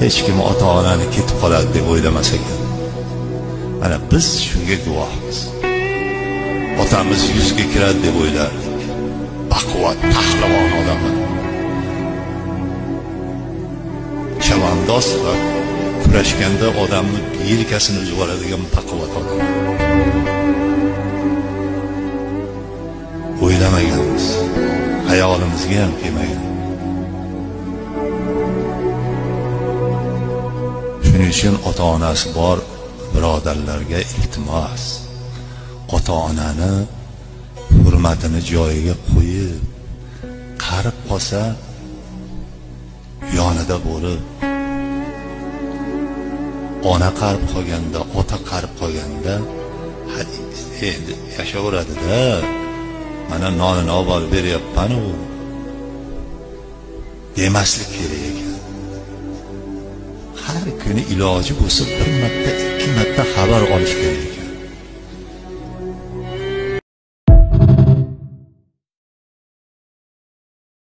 hech kim ota-onani ketib qoladi deb o'ylamas ekan. Mana biz shunga guvohmiz. Otamiz yuzga kiradi deb o'ylardik. Baquvvat, pahlavon odam. Chavandoz va kurashganda odamni yelkasini uzib oladigan baquvvat odam. O'ylamaganmiz. Hayolimizga ham kelmagan. Shuning uchun ota-onasi bor birodarlarga iltimos, ota-onani hurmatini joyiga qo'yib, qarib qolsa yonida bo'lib, ona qarib qolganda, ota qarib qolganda, endi yashaveradi-da. Mana nonini olib borib beryapman-u demaslik kerak ekan. Har kuni iloji bo'lsa bir marta, ikki marta xabar olish kerak.